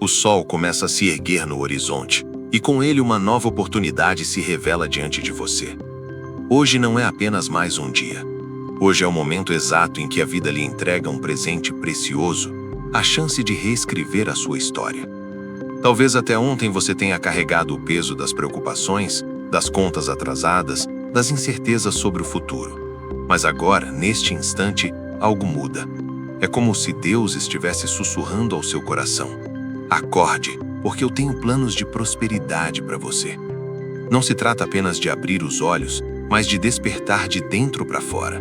O sol começa a se erguer no horizonte, e com ele uma nova oportunidade se revela diante de você. Hoje não é apenas mais um dia. Hoje é o momento exato em que a vida lhe entrega um presente precioso, a chance de reescrever a sua história. Talvez até ontem você tenha carregado o peso das preocupações, das contas atrasadas, das incertezas sobre o futuro. Mas agora, neste instante, algo muda. É como se Deus estivesse sussurrando ao seu coração. Acorde, porque eu tenho planos de prosperidade para você. Não se trata apenas de abrir os olhos, mas de despertar de dentro para fora.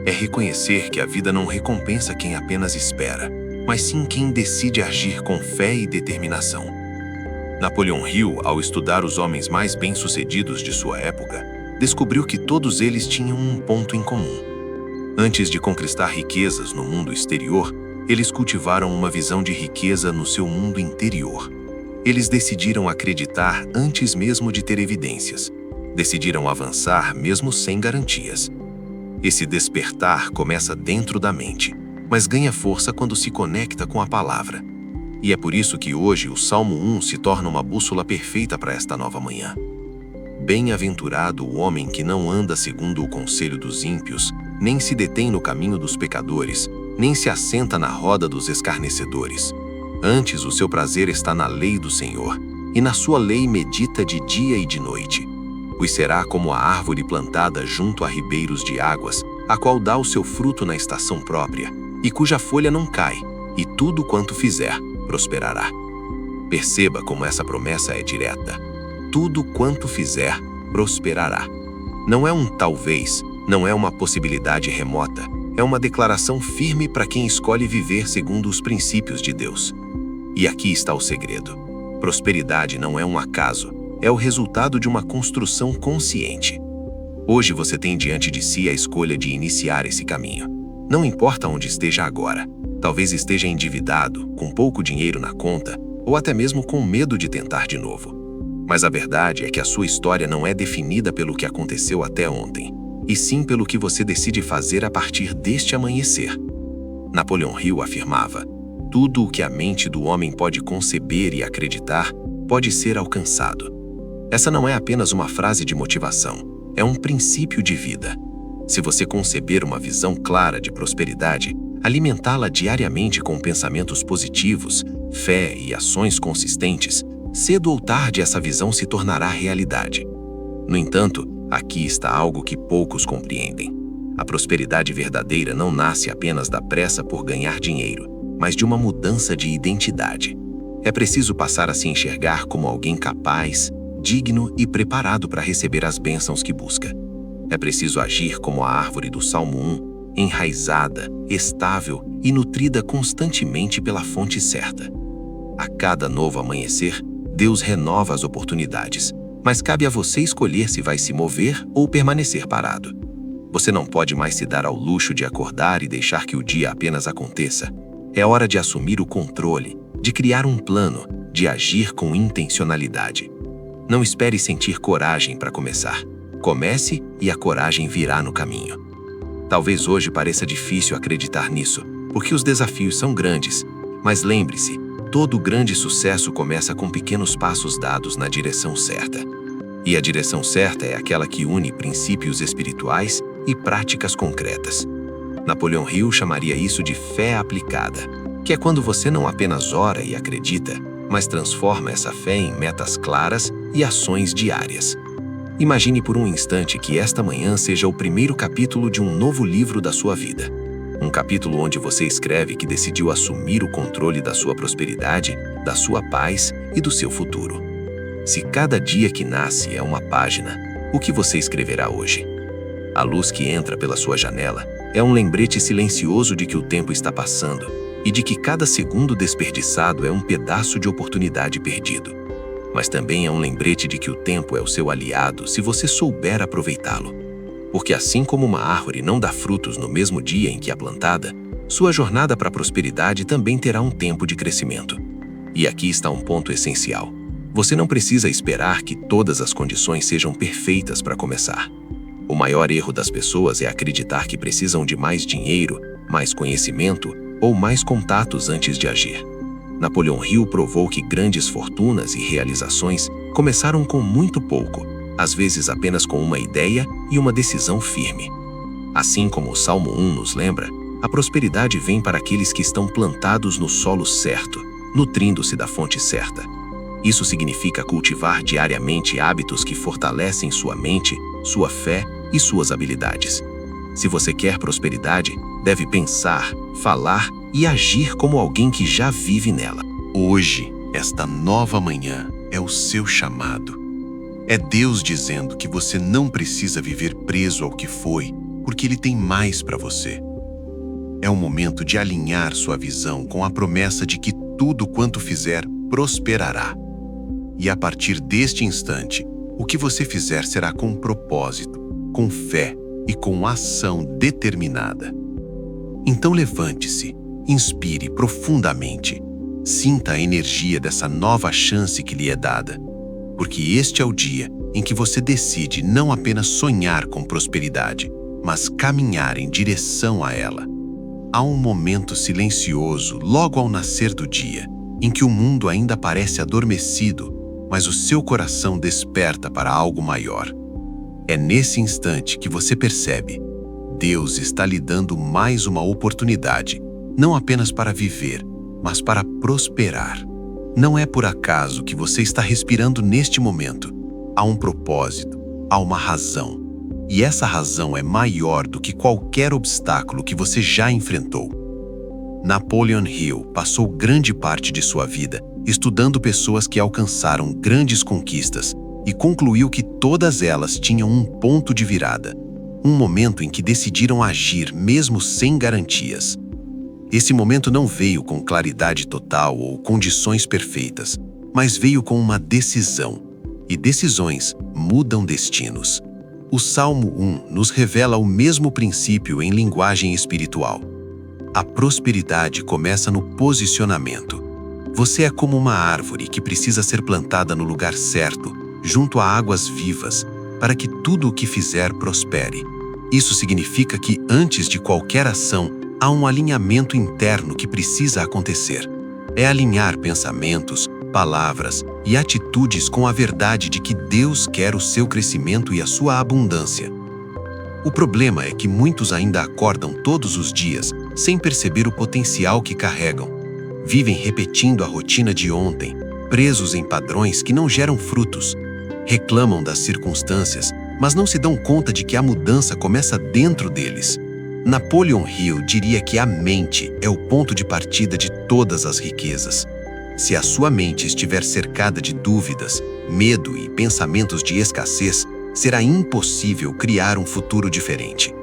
É reconhecer que a vida não recompensa quem apenas espera, mas sim quem decide agir com fé e determinação. Napoleão Hill, ao estudar os homens mais bem-sucedidos de sua época, descobriu que todos eles tinham um ponto em comum. Antes de conquistar riquezas no mundo exterior, eles cultivaram uma visão de riqueza no seu mundo interior. Eles decidiram acreditar antes mesmo de ter evidências. Decidiram avançar mesmo sem garantias. Esse despertar começa dentro da mente, mas ganha força quando se conecta com a palavra. E é por isso que hoje o Salmo 1 se torna uma bússola perfeita para esta nova manhã. Bem-aventurado o homem que não anda segundo o conselho dos ímpios, nem se detém no caminho dos pecadores, nem se assenta na roda dos escarnecedores. Antes o seu prazer está na lei do Senhor, e na sua lei medita de dia e de noite. Pois será como a árvore plantada junto a ribeiros de águas, a qual dá o seu fruto na estação própria, e cuja folha não cai, e tudo quanto fizer, prosperará. Perceba como essa promessa é direta. Tudo quanto fizer, prosperará. Não é um talvez, não é uma possibilidade remota, é uma declaração firme para quem escolhe viver segundo os princípios de Deus. E aqui está o segredo. Prosperidade não é um acaso, é o resultado de uma construção consciente. Hoje você tem diante de si a escolha de iniciar esse caminho. Não importa onde esteja agora. Talvez esteja endividado, com pouco dinheiro na conta, ou até mesmo com medo de tentar de novo. Mas a verdade é que a sua história não é definida pelo que aconteceu até ontem, e sim pelo que você decide fazer a partir deste amanhecer. Napoleão Hill afirmava: tudo o que a mente do homem pode conceber e acreditar pode ser alcançado. Essa não é apenas uma frase de motivação, é um princípio de vida. Se você conceber uma visão clara de prosperidade, alimentá-la diariamente com pensamentos positivos, fé e ações consistentes, cedo ou tarde essa visão se tornará realidade. No entanto, aqui está algo que poucos compreendem. A prosperidade verdadeira não nasce apenas da pressa por ganhar dinheiro, mas de uma mudança de identidade. É preciso passar a se enxergar como alguém capaz, digno e preparado para receber as bênçãos que busca. É preciso agir como a árvore do Salmo 1, enraizada, estável e nutrida constantemente pela fonte certa. A cada novo amanhecer, Deus renova as oportunidades, mas cabe a você escolher se vai se mover ou permanecer parado. Você não pode mais se dar ao luxo de acordar e deixar que o dia apenas aconteça. É hora de assumir o controle, de criar um plano, de agir com intencionalidade. Não espere sentir coragem para começar. Comece e a coragem virá no caminho. Talvez hoje pareça difícil acreditar nisso, porque os desafios são grandes, mas lembre-se, todo grande sucesso começa com pequenos passos dados na direção certa. E a direção certa é aquela que une princípios espirituais e práticas concretas. Napoleão Hill chamaria isso de fé aplicada, que é quando você não apenas ora e acredita, mas transforma essa fé em metas claras e ações diárias. Imagine por um instante que esta manhã seja o primeiro capítulo de um novo livro da sua vida. Um capítulo onde você escreve que decidiu assumir o controle da sua prosperidade, da sua paz e do seu futuro. Se cada dia que nasce é uma página, o que você escreverá hoje? A luz que entra pela sua janela é um lembrete silencioso de que o tempo está passando e de que cada segundo desperdiçado é um pedaço de oportunidade perdido. Mas também é um lembrete de que o tempo é o seu aliado se você souber aproveitá-lo. Porque assim como uma árvore não dá frutos no mesmo dia em que é plantada, sua jornada para a prosperidade também terá um tempo de crescimento. E aqui está um ponto essencial. Você não precisa esperar que todas as condições sejam perfeitas para começar. O maior erro das pessoas é acreditar que precisam de mais dinheiro, mais conhecimento ou mais contatos antes de agir. Napoleão Hill provou que grandes fortunas e realizações começaram com muito pouco, às vezes apenas com uma ideia e uma decisão firme. Assim como o Salmo 1 nos lembra, a prosperidade vem para aqueles que estão plantados no solo certo, nutrindo-se da fonte certa. Isso significa cultivar diariamente hábitos que fortalecem sua mente, sua fé e suas habilidades. Se você quer prosperidade, deve pensar, falar e agir como alguém que já vive nela. Hoje, esta nova manhã é o seu chamado. É Deus dizendo que você não precisa viver preso ao que foi, porque Ele tem mais para você. É o momento de alinhar sua visão com a promessa de que tudo quanto fizer prosperará. E a partir deste instante, o que você fizer será com propósito, com fé e com ação determinada. Então levante-se, inspire profundamente, sinta a energia dessa nova chance que lhe é dada, porque este é o dia em que você decide não apenas sonhar com prosperidade, mas caminhar em direção a ela. Há um momento silencioso logo ao nascer do dia, em que o mundo ainda parece adormecido, mas o seu coração desperta para algo maior. É nesse instante que você percebe: Deus está lhe dando mais uma oportunidade, não apenas para viver, mas para prosperar. Não é por acaso que você está respirando neste momento. Há um propósito, há uma razão. E essa razão é maior do que qualquer obstáculo que você já enfrentou. Napoleão Hill passou grande parte de sua vida estudando pessoas que alcançaram grandes conquistas e concluiu que todas elas tinham um ponto de virada, um momento em que decidiram agir mesmo sem garantias. Esse momento não veio com claridade total ou condições perfeitas, mas veio com uma decisão, e decisões mudam destinos. O Salmo 1 nos revela o mesmo princípio em linguagem espiritual. A prosperidade começa no posicionamento. Você é como uma árvore que precisa ser plantada no lugar certo, junto a águas vivas, para que tudo o que fizer prospere. Isso significa que, antes de qualquer ação, há um alinhamento interno que precisa acontecer. É alinhar pensamentos, palavras e atitudes com a verdade de que Deus quer o seu crescimento e a sua abundância. O problema é que muitos ainda acordam todos os dias sem perceber o potencial que carregam. Vivem repetindo a rotina de ontem, presos em padrões que não geram frutos. Reclamam das circunstâncias, mas não se dão conta de que a mudança começa dentro deles. Napoleão Hill diria que a mente é o ponto de partida de todas as riquezas. Se a sua mente estiver cercada de dúvidas, medo e pensamentos de escassez, será impossível criar um futuro diferente.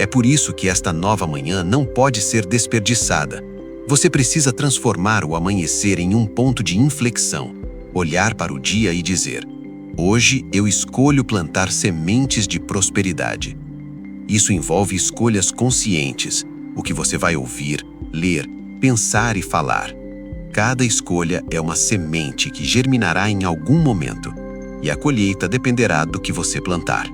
É por isso que esta nova manhã não pode ser desperdiçada. Você precisa transformar o amanhecer em um ponto de inflexão, olhar para o dia e dizer: hoje eu escolho plantar sementes de prosperidade. Isso envolve escolhas conscientes, o que você vai ouvir, ler, pensar e falar. Cada escolha é uma semente que germinará em algum momento, e a colheita dependerá do que você plantar.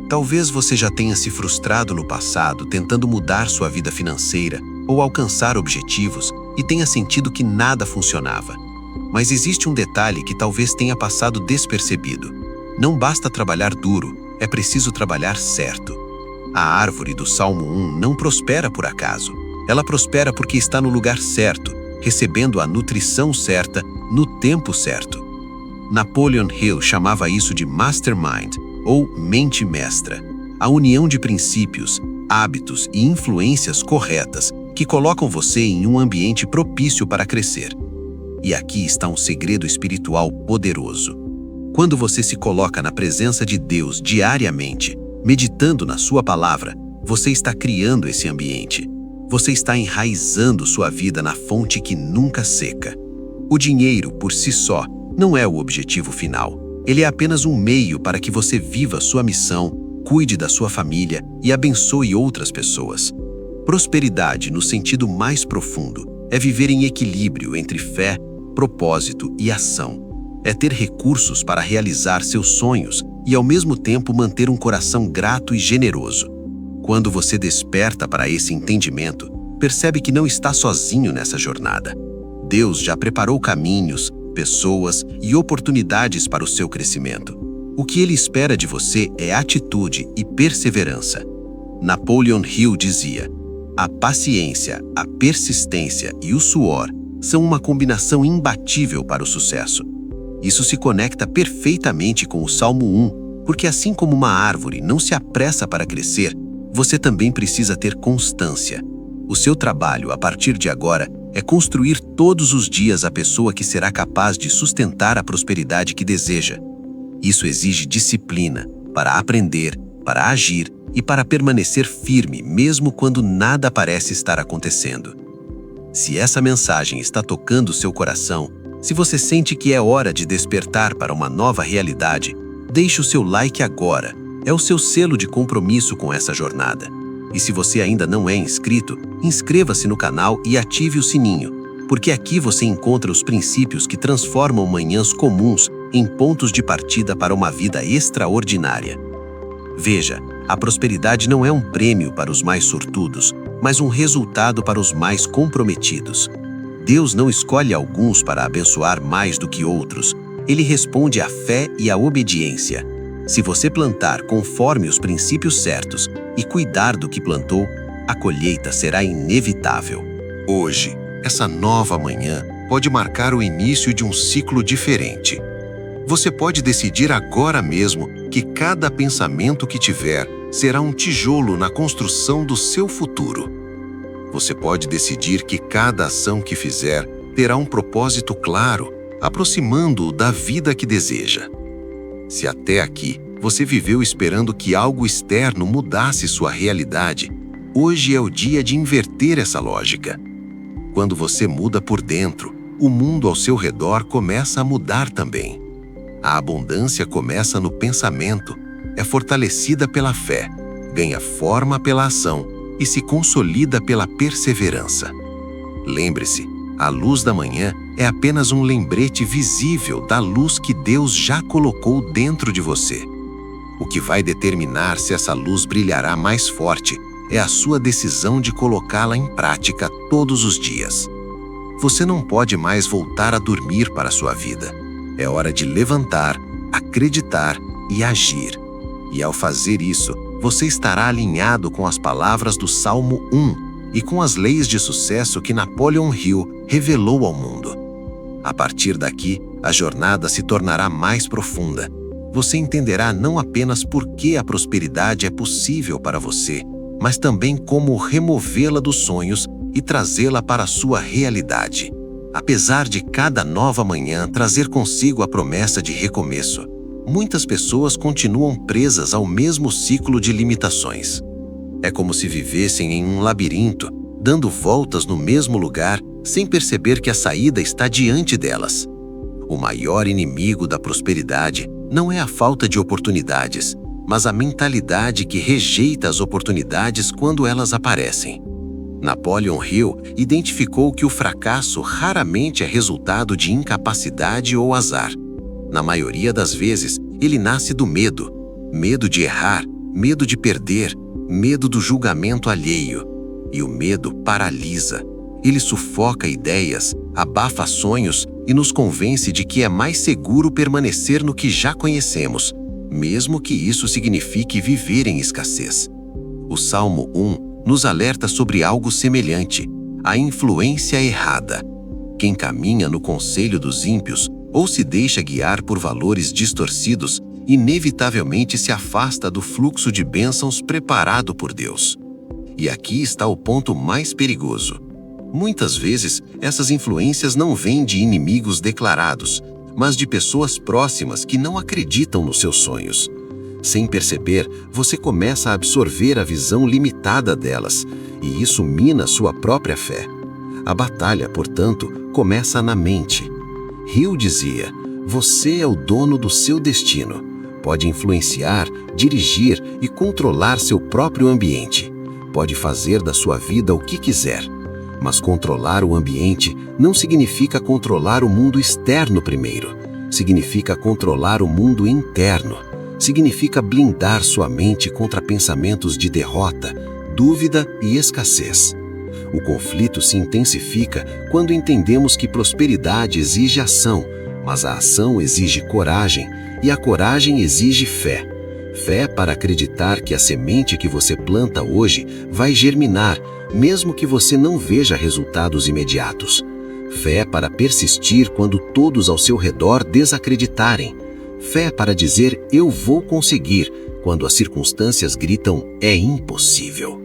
Talvez você já tenha se frustrado no passado tentando mudar sua vida financeira ou alcançar objetivos e tenha sentido que nada funcionava. Mas existe um detalhe que talvez tenha passado despercebido. Não basta trabalhar duro, é preciso trabalhar certo. A árvore do Salmo 1 não prospera por acaso. Ela prospera porque está no lugar certo, recebendo a nutrição certa, no tempo certo. Napoleão Hill chamava isso de mastermind, ou mente mestra, a união de princípios, hábitos e influências corretas que colocam você em um ambiente propício para crescer. E aqui está um segredo espiritual poderoso. Quando você se coloca na presença de Deus diariamente, meditando na sua palavra, você está criando esse ambiente. Você está enraizando sua vida na fonte que nunca seca. O dinheiro, por si só, não é o objetivo final. Ele é apenas um meio para que você viva sua missão, cuide da sua família e abençoe outras pessoas. Prosperidade, no sentido mais profundo, é viver em equilíbrio entre fé, propósito e ação. É ter recursos para realizar seus sonhos e, ao mesmo tempo, manter um coração grato e generoso. Quando você desperta para esse entendimento, percebe que não está sozinho nessa jornada. Deus já preparou caminhos, pessoas e oportunidades para o seu crescimento. O que Ele espera de você é atitude e perseverança. Napoleon Hill dizia: a paciência, a persistência e o suor são uma combinação imbatível para o sucesso. Isso se conecta perfeitamente com o Salmo 1, porque assim como uma árvore não se apressa para crescer, você também precisa ter constância. O seu trabalho, a partir de agora, é construir todos os dias a pessoa que será capaz de sustentar a prosperidade que deseja. Isso exige disciplina para aprender, para agir e para permanecer firme mesmo quando nada parece estar acontecendo. Se essa mensagem está tocando seu coração, se você sente que é hora de despertar para uma nova realidade, deixe o seu like agora. É o seu selo de compromisso com essa jornada. E se você ainda não é inscrito, inscreva-se no canal e ative o sininho, porque aqui você encontra os princípios que transformam manhãs comuns em pontos de partida para uma vida extraordinária. Veja, a prosperidade não é um prêmio para os mais sortudos, mas um resultado para os mais comprometidos. Deus não escolhe alguns para abençoar mais do que outros. Ele responde à fé e à obediência. Se você plantar conforme os princípios certos e cuidar do que plantou, a colheita será inevitável. Hoje, essa nova manhã pode marcar o início de um ciclo diferente. Você pode decidir agora mesmo que cada pensamento que tiver será um tijolo na construção do seu futuro. Você pode decidir que cada ação que fizer terá um propósito claro, aproximando-o da vida que deseja. Se até aqui você viveu esperando que algo externo mudasse sua realidade, hoje é o dia de inverter essa lógica. Quando você muda por dentro, o mundo ao seu redor começa a mudar também. A abundância começa no pensamento, é fortalecida pela fé, ganha forma pela ação e se consolida pela perseverança. Lembre-se, a luz da manhã é apenas um lembrete visível da luz que Deus já colocou dentro de você. O que vai determinar se essa luz brilhará mais forte é a sua decisão de colocá-la em prática todos os dias. Você não pode mais voltar a dormir para a sua vida. É hora de levantar, acreditar e agir. E ao fazer isso, você estará alinhado com as palavras do Salmo 1 e com as leis de sucesso que Napoleon Hill revelou ao mundo. A partir daqui, a jornada se tornará mais profunda. Você entenderá não apenas por que a prosperidade é possível para você, mas também como removê-la dos sonhos e trazê-la para a sua realidade. Apesar de cada nova manhã trazer consigo a promessa de recomeço, muitas pessoas continuam presas ao mesmo ciclo de limitações. É como se vivessem em um labirinto, dando voltas no mesmo lugar, sem perceber que a saída está diante delas. O maior inimigo da prosperidade não é a falta de oportunidades, mas a mentalidade que rejeita as oportunidades quando elas aparecem. Napoleon Hill identificou que o fracasso raramente é resultado de incapacidade ou azar. Na maioria das vezes, ele nasce do medo. Medo de errar, medo de perder, medo do julgamento alheio. E o medo paralisa. Ele sufoca ideias, abafa sonhos e nos convence de que é mais seguro permanecer no que já conhecemos, mesmo que isso signifique viver em escassez. O Salmo 1 nos alerta sobre algo semelhante, a influência errada. Quem caminha no conselho dos ímpios ou se deixa guiar por valores distorcidos, inevitavelmente se afasta do fluxo de bênçãos preparado por Deus. E aqui está o ponto mais perigoso. Muitas vezes, essas influências não vêm de inimigos declarados, mas de pessoas próximas que não acreditam nos seus sonhos. Sem perceber, você começa a absorver a visão limitada delas, e isso mina sua própria fé. A batalha, portanto, começa na mente. Hill dizia: você é o dono do seu destino. Pode influenciar, dirigir e controlar seu próprio ambiente. Pode fazer da sua vida o que quiser. Mas controlar o ambiente não significa controlar o mundo externo primeiro. Significa controlar o mundo interno. Significa blindar sua mente contra pensamentos de derrota, dúvida e escassez. O conflito se intensifica quando entendemos que prosperidade exige ação, mas a ação exige coragem e a coragem exige fé. Fé para acreditar que a semente que você planta hoje vai germinar, mesmo que você não veja resultados imediatos. Fé para persistir quando todos ao seu redor desacreditarem. Fé para dizer eu vou conseguir, quando as circunstâncias gritam é impossível.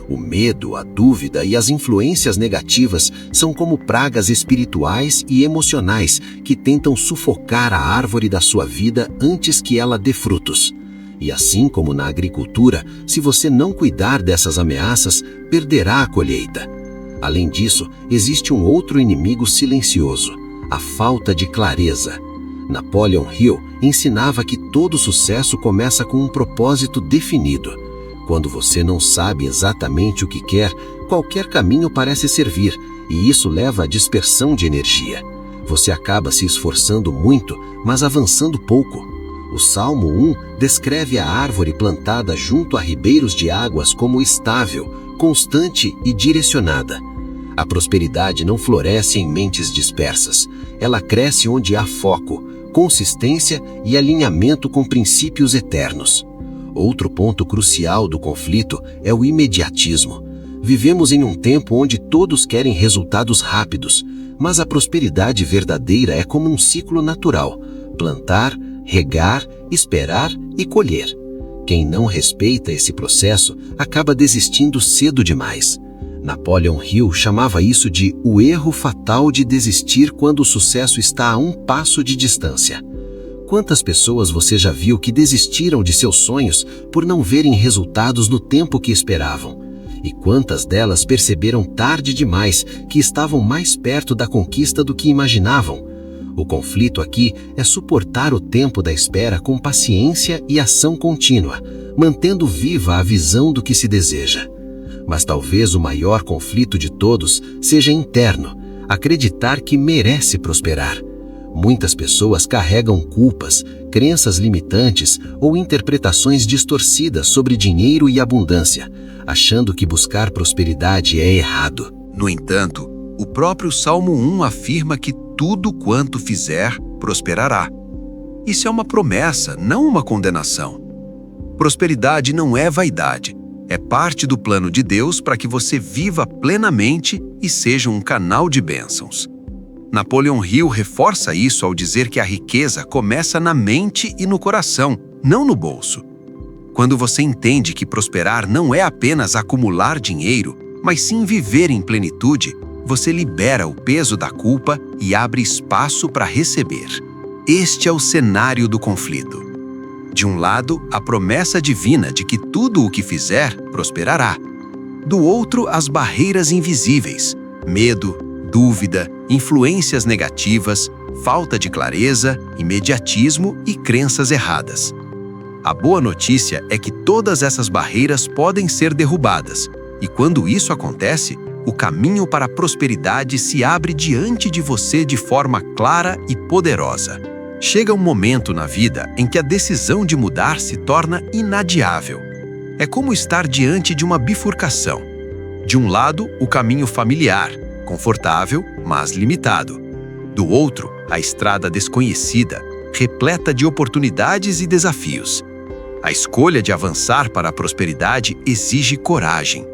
O medo, a dúvida e as influências negativas são como pragas espirituais e emocionais que tentam sufocar a árvore da sua vida antes que ela dê frutos. E assim como na agricultura, se você não cuidar dessas ameaças, perderá a colheita. Além disso, existe um outro inimigo silencioso, a falta de clareza. Napoleon Hill ensinava que todo sucesso começa com um propósito definido. Quando você não sabe exatamente o que quer, qualquer caminho parece servir, e isso leva à dispersão de energia. Você acaba se esforçando muito, mas avançando pouco. O Salmo 1 descreve a árvore plantada junto a ribeiros de águas como estável, constante e direcionada. A prosperidade não floresce em mentes dispersas. Ela cresce onde há foco, consistência e alinhamento com princípios eternos. Outro ponto crucial do conflito é o imediatismo. Vivemos em um tempo onde todos querem resultados rápidos, mas a prosperidade verdadeira é como um ciclo natural: plantar, regar, esperar e colher. Quem não respeita esse processo acaba desistindo cedo demais. Napoleon Hill chamava isso de o erro fatal de desistir quando o sucesso está a um passo de distância. Quantas pessoas você já viu que desistiram de seus sonhos por não verem resultados no tempo que esperavam? E quantas delas perceberam tarde demais que estavam mais perto da conquista do que imaginavam? O conflito aqui é suportar o tempo da espera com paciência e ação contínua, mantendo viva a visão do que se deseja. Mas talvez o maior conflito de todos seja interno, acreditar que merece prosperar. Muitas pessoas carregam culpas, crenças limitantes ou interpretações distorcidas sobre dinheiro e abundância, achando que buscar prosperidade é errado. No entanto, o próprio Salmo 1 afirma que tudo quanto fizer, prosperará. Isso é uma promessa, não uma condenação. Prosperidade não é vaidade. É parte do plano de Deus para que você viva plenamente e seja um canal de bênçãos. Napoleon Hill reforça isso ao dizer que a riqueza começa na mente e no coração, não no bolso. Quando você entende que prosperar não é apenas acumular dinheiro, mas sim viver em plenitude, você libera o peso da culpa e abre espaço para receber. Este é o cenário do conflito. De um lado, a promessa divina de que tudo o que fizer prosperará. Do outro, as barreiras invisíveis: medo, dúvida, influências negativas, falta de clareza, imediatismo e crenças erradas. A boa notícia é que todas essas barreiras podem ser derrubadas, e quando isso acontece, o caminho para a prosperidade se abre diante de você de forma clara e poderosa. Chega um momento na vida em que a decisão de mudar se torna inadiável. É como estar diante de uma bifurcação. De um lado, o caminho familiar, confortável, mas limitado. Do outro, a estrada desconhecida, repleta de oportunidades e desafios. A escolha de avançar para a prosperidade exige coragem.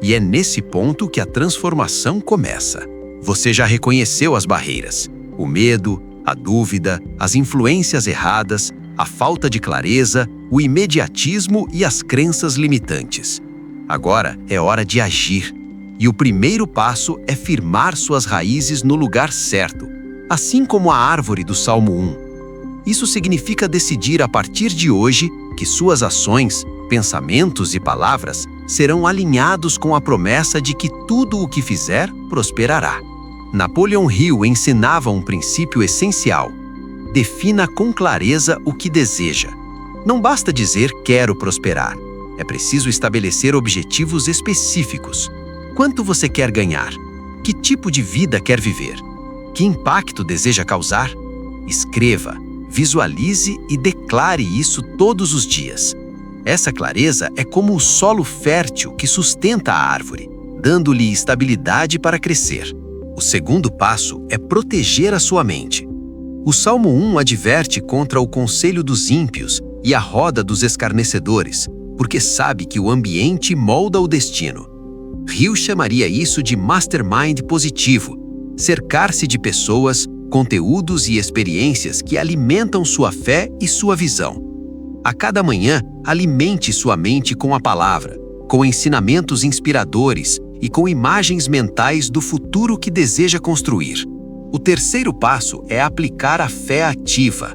E é nesse ponto que a transformação começa. Você já reconheceu as barreiras: o medo, a dúvida, as influências erradas, a falta de clareza, o imediatismo e as crenças limitantes. Agora é hora de agir. E o primeiro passo é firmar suas raízes no lugar certo, assim como a árvore do Salmo 1. Isso significa decidir a partir de hoje que suas ações, pensamentos e palavras serão alinhados com a promessa de que tudo o que fizer prosperará. Napoleon Hill ensinava um princípio essencial: defina com clareza o que deseja. Não basta dizer quero prosperar. É preciso estabelecer objetivos específicos. Quanto você quer ganhar? Que tipo de vida quer viver? Que impacto deseja causar? Escreva, visualize e declare isso todos os dias. Essa clareza é como o solo fértil que sustenta a árvore, dando-lhe estabilidade para crescer. O segundo passo é proteger a sua mente. O Salmo 1 adverte contra o conselho dos ímpios e a roda dos escarnecedores, porque sabe que o ambiente molda o destino. Hill chamaria isso de mastermind positivo, cercar-se de pessoas, conteúdos e experiências que alimentam sua fé e sua visão. A cada manhã, alimente sua mente com a palavra, com ensinamentos inspiradores e com imagens mentais do futuro que deseja construir. O terceiro passo é aplicar a fé ativa.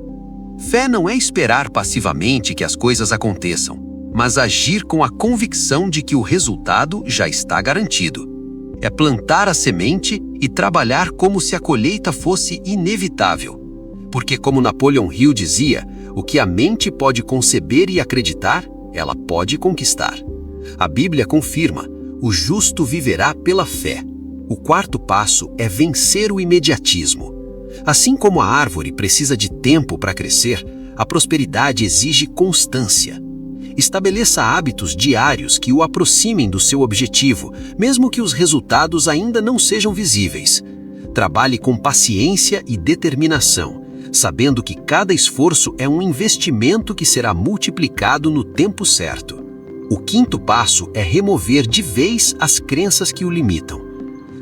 Fé não é esperar passivamente que as coisas aconteçam, mas agir com a convicção de que o resultado já está garantido. É plantar a semente e trabalhar como se a colheita fosse inevitável. Porque, como Napoleon Hill dizia, o que a mente pode conceber e acreditar, ela pode conquistar. A Bíblia confirma: o justo viverá pela fé. O quarto passo é vencer o imediatismo. Assim como a árvore precisa de tempo para crescer, a prosperidade exige constância. Estabeleça hábitos diários que o aproximem do seu objetivo, mesmo que os resultados ainda não sejam visíveis. Trabalhe com paciência e determinação, sabendo que cada esforço é um investimento que será multiplicado no tempo certo. O quinto passo é remover de vez as crenças que o limitam.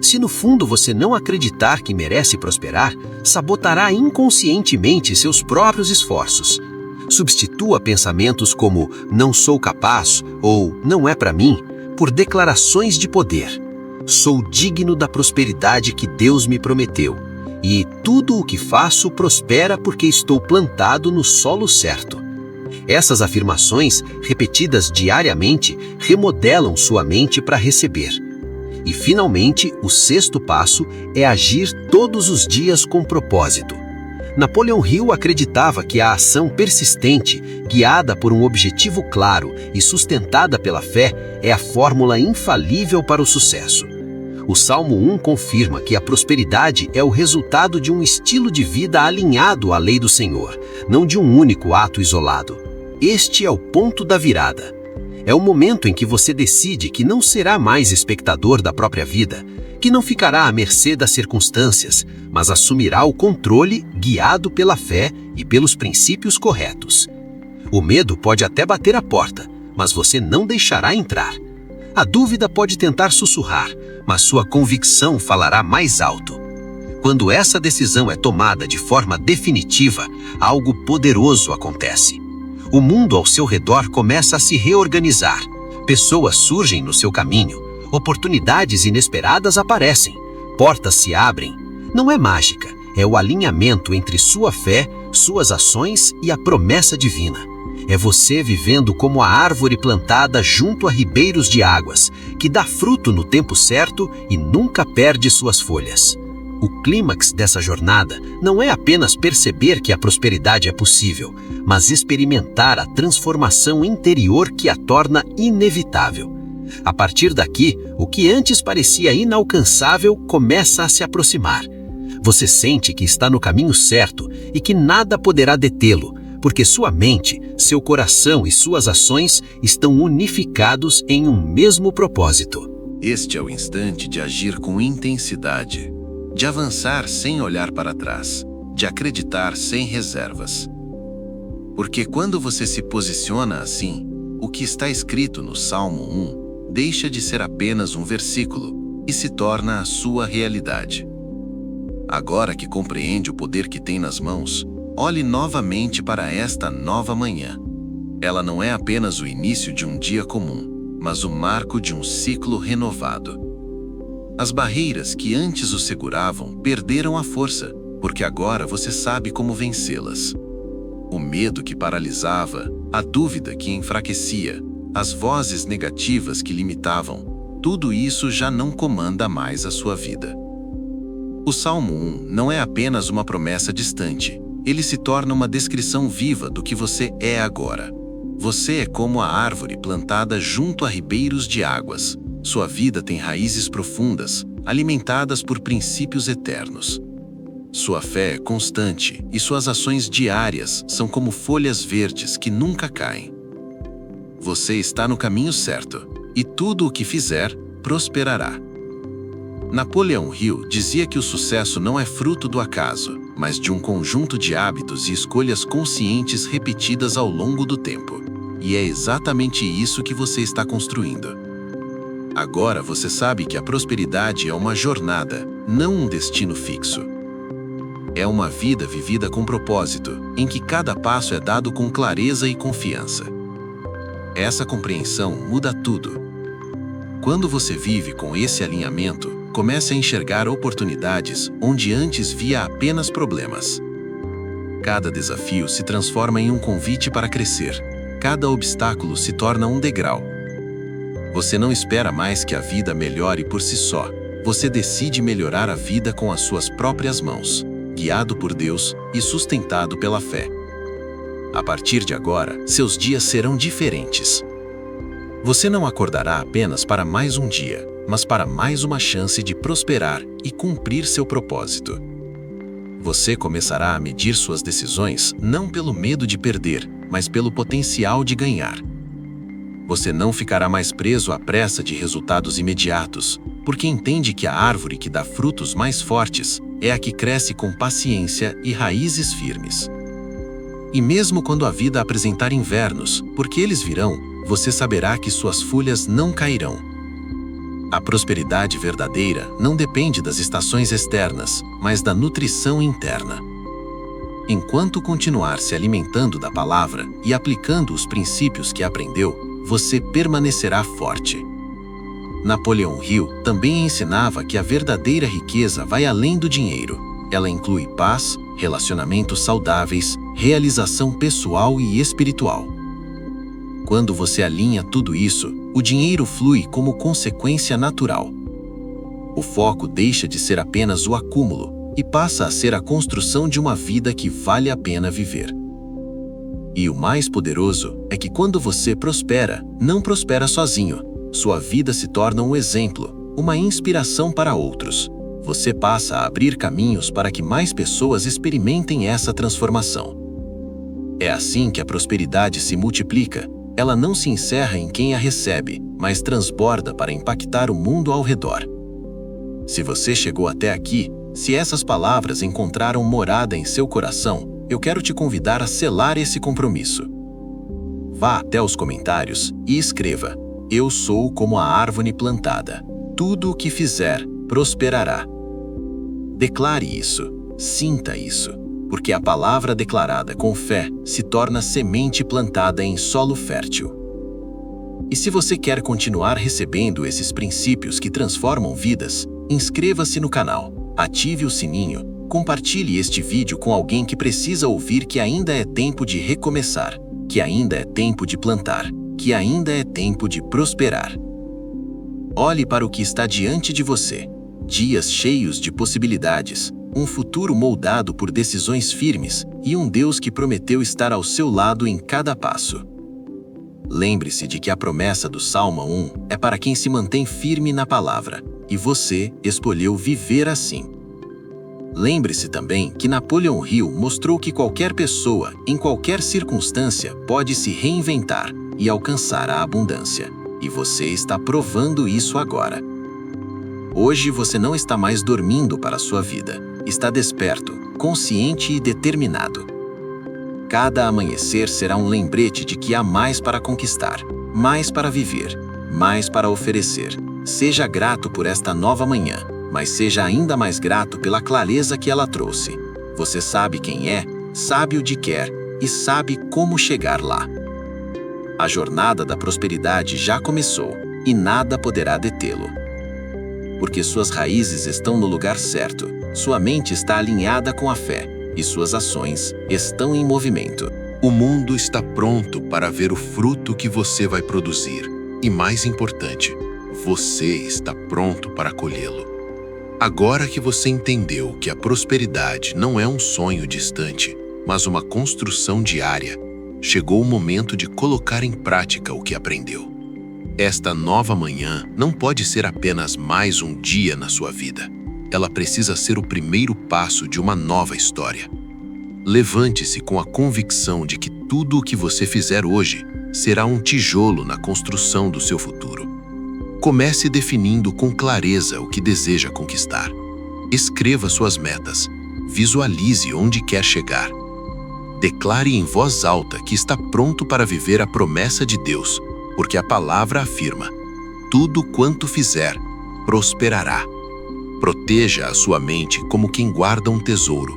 Se no fundo você não acreditar que merece prosperar, sabotará inconscientemente seus próprios esforços. Substitua pensamentos como "não sou capaz" ou "não é para mim" por declarações de poder. Sou digno da prosperidade que Deus me prometeu, e tudo o que faço prospera porque estou plantado no solo certo. Essas afirmações, repetidas diariamente, remodelam sua mente para receber. E, finalmente, o sexto passo é agir todos os dias com propósito. Napoleon Hill acreditava que a ação persistente, guiada por um objetivo claro e sustentada pela fé, é a fórmula infalível para o sucesso. O Salmo 1 confirma que a prosperidade é o resultado de um estilo de vida alinhado à lei do Senhor, não de um único ato isolado. Este é o ponto da virada. É o momento em que você decide que não será mais espectador da própria vida, que não ficará à mercê das circunstâncias, mas assumirá o controle guiado pela fé e pelos princípios corretos. O medo pode até bater a porta, mas você não deixará entrar. A dúvida pode tentar sussurrar, mas sua convicção falará mais alto. Quando essa decisão é tomada de forma definitiva, algo poderoso acontece. O mundo ao seu redor começa a se reorganizar. Pessoas surgem no seu caminho. Oportunidades inesperadas aparecem. Portas se abrem. Não é mágica, é o alinhamento entre sua fé, suas ações e a promessa divina. É você vivendo como a árvore plantada junto a ribeiros de águas, que dá fruto no tempo certo e nunca perde suas folhas. O clímax dessa jornada não é apenas perceber que a prosperidade é possível, mas experimentar a transformação interior que a torna inevitável. A partir daqui, o que antes parecia inalcançável começa a se aproximar. Você sente que está no caminho certo e que nada poderá detê-lo, porque sua mente, seu coração e suas ações estão unificados em um mesmo propósito. Este é o instante de agir com intensidade, de avançar sem olhar para trás, de acreditar sem reservas. Porque quando você se posiciona assim, o que está escrito no Salmo 1 deixa de ser apenas um versículo e se torna a sua realidade. Agora que compreende o poder que tem nas mãos, olhe novamente para esta nova manhã. Ela não é apenas o início de um dia comum, mas o marco de um ciclo renovado. As barreiras que antes o seguravam perderam a força, porque agora você sabe como vencê-las. O medo que paralisava, a dúvida que enfraquecia, as vozes negativas que limitavam, tudo isso já não comanda mais a sua vida. O Salmo 1 não é apenas uma promessa distante, ele se torna uma descrição viva do que você é agora. Você é como a árvore plantada junto a ribeiros de águas. Sua vida tem raízes profundas, alimentadas por princípios eternos. Sua fé é constante e suas ações diárias são como folhas verdes que nunca caem. Você está no caminho certo, e tudo o que fizer prosperará. Napoleão Hill dizia que o sucesso não é fruto do acaso, mas de um conjunto de hábitos e escolhas conscientes repetidas ao longo do tempo. E é exatamente isso que você está construindo. Agora você sabe que a prosperidade é uma jornada, não um destino fixo. É uma vida vivida com propósito, em que cada passo é dado com clareza e confiança. Essa compreensão muda tudo. Quando você vive com esse alinhamento, comece a enxergar oportunidades onde antes via apenas problemas. Cada desafio se transforma em um convite para crescer. Cada obstáculo se torna um degrau. Você não espera mais que a vida melhore por si só. Você decide melhorar a vida com as suas próprias mãos, guiado por Deus e sustentado pela fé. A partir de agora, seus dias serão diferentes. Você não acordará apenas para mais um dia, mas para mais uma chance de prosperar e cumprir seu propósito. Você começará a medir suas decisões não pelo medo de perder, mas pelo potencial de ganhar. Você não ficará mais preso à pressa de resultados imediatos, porque entende que a árvore que dá frutos mais fortes é a que cresce com paciência e raízes firmes. E mesmo quando a vida apresentar invernos, porque eles virão, você saberá que suas folhas não cairão. A prosperidade verdadeira não depende das estações externas, mas da nutrição interna. Enquanto continuar se alimentando da palavra e aplicando os princípios que aprendeu, você permanecerá forte. Napoleão Hill também ensinava que a verdadeira riqueza vai além do dinheiro. Ela inclui paz, relacionamentos saudáveis, realização pessoal e espiritual. Quando você alinha tudo isso, o dinheiro flui como consequência natural. O foco deixa de ser apenas o acúmulo e passa a ser a construção de uma vida que vale a pena viver. E o mais poderoso é que quando você prospera, não prospera sozinho. Sua vida se torna um exemplo, uma inspiração para outros. Você passa a abrir caminhos para que mais pessoas experimentem essa transformação. É assim que a prosperidade se multiplica. Ela não se encerra em quem a recebe, mas transborda para impactar o mundo ao redor. Se você chegou até aqui, se essas palavras encontraram morada em seu coração, eu quero te convidar a selar esse compromisso. Vá até os comentários e escreva: Eu sou como a árvore plantada. Tudo o que fizer, prosperará. Declare isso, sinta isso, porque a palavra declarada com fé se torna semente plantada em solo fértil. E se você quer continuar recebendo esses princípios que transformam vidas, inscreva-se no canal, ative o sininho, compartilhe este vídeo com alguém que precisa ouvir que ainda é tempo de recomeçar, que ainda é tempo de plantar, que ainda é tempo de prosperar. Olhe para o que está diante de você. Dias cheios de possibilidades, um futuro moldado por decisões firmes e um Deus que prometeu estar ao seu lado em cada passo. Lembre-se de que a promessa do Salmo 1 é para quem se mantém firme na palavra, e você escolheu viver assim. Lembre-se também que Napoleão Hill mostrou que qualquer pessoa, em qualquer circunstância, pode se reinventar e alcançar a abundância. E você está provando isso agora. Hoje você não está mais dormindo para a sua vida. Está desperto, consciente e determinado. Cada amanhecer será um lembrete de que há mais para conquistar, mais para viver, mais para oferecer. Seja grato por esta nova manhã, mas seja ainda mais grato pela clareza que ela trouxe. Você sabe quem é, sabe o que quer e sabe como chegar lá. A jornada da prosperidade já começou e nada poderá detê-lo. Porque suas raízes estão no lugar certo, sua mente está alinhada com a fé e suas ações estão em movimento. O mundo está pronto para ver o fruto que você vai produzir. E mais importante, você está pronto para colhê-lo. Agora que você entendeu que a prosperidade não é um sonho distante, mas uma construção diária, chegou o momento de colocar em prática o que aprendeu. Esta nova manhã não pode ser apenas mais um dia na sua vida. Ela precisa ser o primeiro passo de uma nova história. Levante-se com a convicção de que tudo o que você fizer hoje será um tijolo na construção do seu futuro. Comece definindo com clareza o que deseja conquistar. Escreva suas metas. Visualize onde quer chegar. Declare em voz alta que está pronto para viver a promessa de Deus, porque a palavra afirma: tudo quanto fizer, prosperará. Proteja a sua mente como quem guarda um tesouro.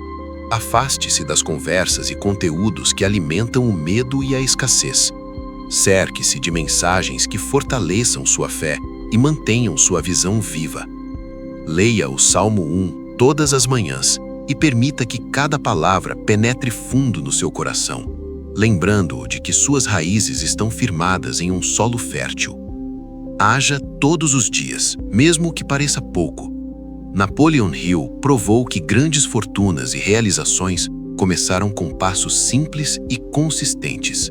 Afaste-se das conversas e conteúdos que alimentam o medo e a escassez. Cerque-se de mensagens que fortaleçam sua fé e mantenham sua visão viva. Leia o Salmo 1 todas as manhãs e permita que cada palavra penetre fundo no seu coração, lembrando-o de que suas raízes estão firmadas em um solo fértil. Haja todos os dias, mesmo que pareça pouco. Napoleon Hill provou que grandes fortunas e realizações começaram com passos simples e consistentes.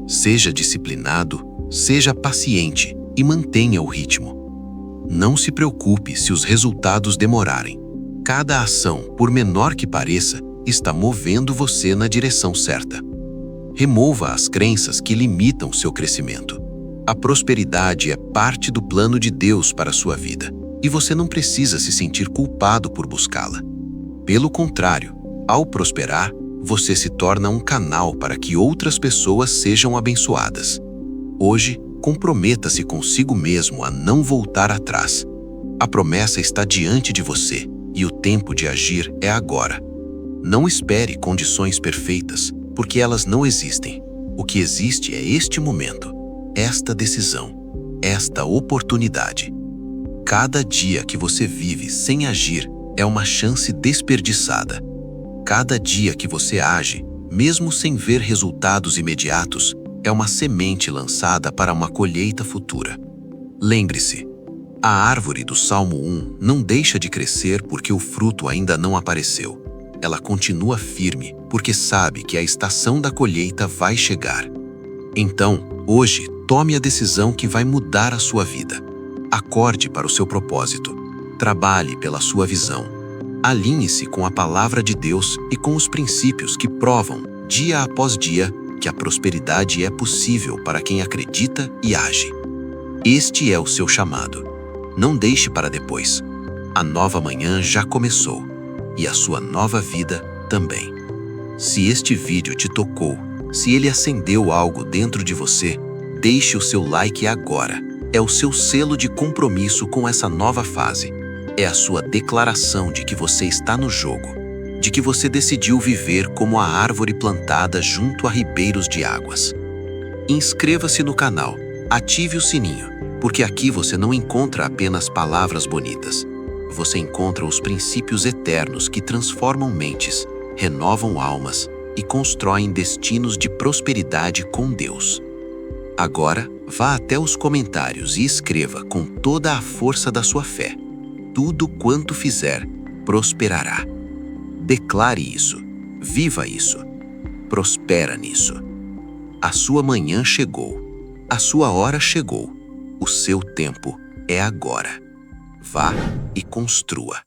Seja disciplinado, seja paciente e mantenha o ritmo. Não se preocupe se os resultados demorarem. Cada ação, por menor que pareça, está movendo você na direção certa. Remova as crenças que limitam seu crescimento. A prosperidade é parte do plano de Deus para a sua vida, e você não precisa se sentir culpado por buscá-la. Pelo contrário, ao prosperar, você se torna um canal para que outras pessoas sejam abençoadas. Hoje, comprometa-se consigo mesmo a não voltar atrás. A promessa está diante de você e o tempo de agir é agora. Não espere condições perfeitas, porque elas não existem. O que existe é este momento, esta decisão, esta oportunidade. Cada dia que você vive sem agir é uma chance desperdiçada. Cada dia que você age, mesmo sem ver resultados imediatos, é uma semente lançada para uma colheita futura. Lembre-se, a árvore do Salmo 1 não deixa de crescer porque o fruto ainda não apareceu. Ela continua firme porque sabe que a estação da colheita vai chegar. Então, hoje, tome a decisão que vai mudar a sua vida. Acorde para o seu propósito. Trabalhe pela sua visão. Alinhe-se com a palavra de Deus e com os princípios que provam, dia após dia, que a prosperidade é possível para quem acredita e age. Este é o seu chamado. Não deixe para depois. A nova manhã já começou e a sua nova vida também. Se este vídeo te tocou, se ele acendeu algo dentro de você, deixe o seu like agora. É o seu selo de compromisso com essa nova fase. É a sua declaração de que você está no jogo, de que você decidiu viver como a árvore plantada junto a ribeiros de águas. Inscreva-se no canal, ative o sininho, porque aqui você não encontra apenas palavras bonitas. Você encontra os princípios eternos que transformam mentes, renovam almas e constroem destinos de prosperidade com Deus. Agora, vá até os comentários e escreva com toda a força da sua fé: tudo quanto fizer, prosperará. Declare isso, viva isso, prospera nisso. A sua manhã chegou, a sua hora chegou, o seu tempo é agora. Vá e construa.